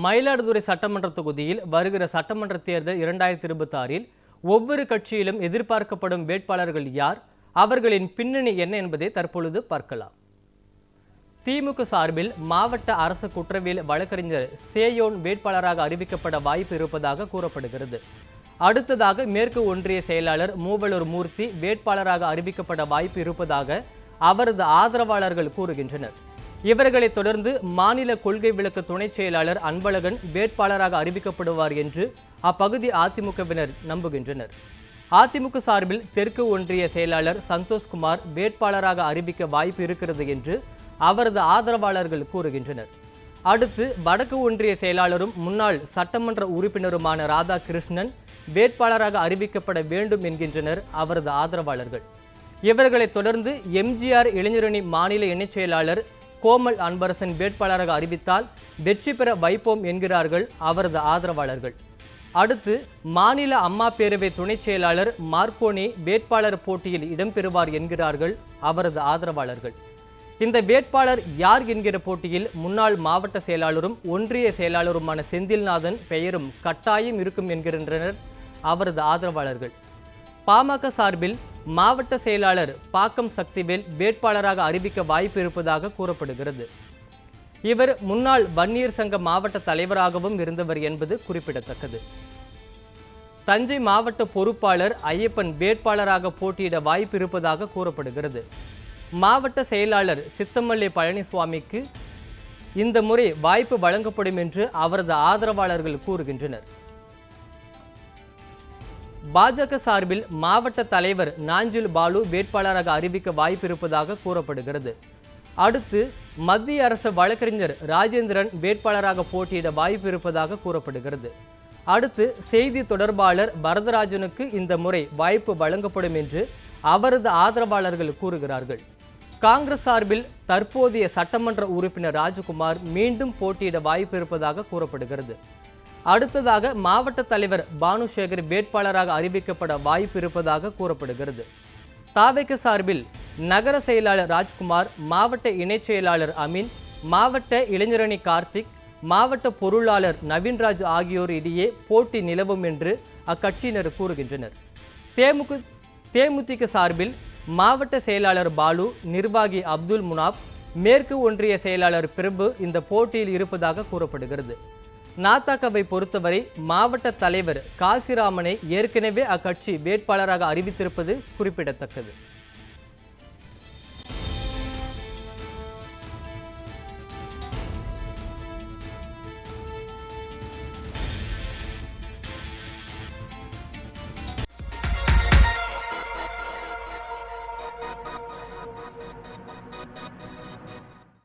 மயிலாடுதுறை சட்டமன்ற தொகுதியில் வருகிற சட்டமன்ற தேர்தல் 2026இல் ஒவ்வொரு கட்சியிலும் எதிர்பார்க்கப்படும் வேட்பாளர்கள் யார், அவர்களின் பின்னணி என்ன என்பதை தற்பொழுது பார்க்கலாம். திமுக சார்பில் மாவட்ட அரசு குற்றவியல் வழக்கறிஞர் சேயோன் வேட்பாளராக அறிவிக்கப்பட வாய்ப்பு இருப்பதாக கூறப்படுகிறது. அடுத்ததாக மேற்கு ஒன்றிய செயலாளர் மூவலூர் மூர்த்தி வேட்பாளராக அறிவிக்கப்பட வாய்ப்பு இருப்பதாக அவரது ஆதரவாளர்கள் கூறுகின்றனர். இவர்களை தொடர்ந்து மாநில கொள்கை விளக்க துணை செயலாளர் அன்பழகன் வேட்பாளராக அறிவிக்கப்படுவார் என்று அப்பகுதி அதிமுகவினர் நம்புகின்றனர். அதிமுக சார்பில் தெற்கு ஒன்றிய செயலாளர் சந்தோஷ்குமார் வேட்பாளராக அறிவிக்க வாய்ப்பு இருக்கிறது என்று அவரது ஆதரவாளர்கள் கூறுகின்றனர். அடுத்து வடக்கு ஒன்றிய செயலாளரும் முன்னாள் சட்டமன்ற உறுப்பினருமான ராதாகிருஷ்ணன் வேட்பாளராக அறிவிக்கப்பட வேண்டும் என்கின்றனர் அவரது ஆதரவாளர்கள். இவர்களை தொடர்ந்து எம்ஜிஆர் இளைஞரணி மாநில இணைச் செயலாளர் கோமல் அன்பரசன் வேட்பாளராக அறிவித்தால் வெற்றி பெற வைப்போம் என்கிறார்கள் அவரது ஆதரவாளர்கள். அடுத்து மாநில அம்மா பேரவை துணை செயலாளர் மார்க்கோனி வேட்பாளர் போட்டியில் இடம்பெறுவார் என்கிறார்கள் அவரது ஆதரவாளர்கள். இந்த வேட்பாளர் யார் என்கிற போட்டியில் முன்னாள் மாவட்ட செயலாளரும் ஒன்றிய செயலாளருமான செந்தில்நாதன் பெயரும் கட்டாயம் இருக்கும் என்கின்றனர் அவரது ஆதரவாளர்கள். பாமக சார்பில் மாவட்ட செயலாளர் பாக்கம் சக்திவேல் வேட்பாளராக அறிவிக்க வாய்ப்பு இருப்பதாக கூறப்படுகிறது. இவர் முன்னாள் வன்னியர் சங்க மாவட்ட தலைவராகவும் இருந்தவர் என்பது குறிப்பிடத்தக்கது. தஞ்சை மாவட்ட பொறுப்பாளர் ஐயப்பன் வேட்பாளராக போட்டியிட வாய்ப்பு இருப்பதாக கூறப்படுகிறது. மாவட்ட செயலாளர் சித்தமல்லி பழனிசுவாமிக்கு இந்த முறை வாய்ப்பு வழங்கப்படும் என்று அவரது ஆதரவாளர்கள் கூறுகின்றனர். பாஜக சார்பில் மாவட்ட தலைவர் நாஞ்சில் பாலு வேட்பாளராக அறிவிக்க வாய்ப்பு இருப்பதாக கூறப்படுகிறது. அடுத்து மத்திய அரசு வழக்கறிஞர் ராஜேந்திரன் வேட்பாளராக போட்டியிட வாய்ப்பு இருப்பதாக கூறப்படுகிறது. அடுத்து செய்தி தொடர்பாளர் வரதராஜனுக்கு இந்த முறை வாய்ப்பு வழங்கப்படும் என்று அவரது ஆதரவாளர்கள் கூறுகிறார்கள். காங்கிரஸ் சார்பில் தற்போதைய சட்டமன்ற உறுப்பினர் ராஜகுமார் மீண்டும் போட்டியிட வாய்ப்பு இருப்பதாக கூறப்படுகிறது. அடுத்ததாக மாவட்ட தலைவர் பானுசேகர் வேட்பாளராக அறிவிக்கப்பட வாய்ப்பு இருப்பதாக கூறப்படுகிறது. தாவேக சார்பில் நகர செயலாளர் ராஜ்குமார், மாவட்ட இணைச் செயலாளர் அமீன், மாவட்ட இளைஞரணி கார்த்திக், மாவட்ட பொருளாளர் நவீன்ராஜ் ஆகியோர் இடையே போட்டி நிலவும் என்று அக்கட்சியினர் கூறுகின்றனர். தேமுதிக சார்பில் மாவட்ட செயலாளர் பாலு, நிர்வாகி அப்துல் முனாப், மேற்கு ஒன்றிய செயலாளர் பிரபு இந்த போட்டியில் இருப்பதாக கூறப்படுகிறது. நாத்தாக்கவை பொறுத்தவரை மாவட்ட தலைவர் காசிராமனை ஏற்கனவே அக்கட்சி வேட்பாளராக அறிவித்திருப்பது குறிப்பிடத்தக்கது.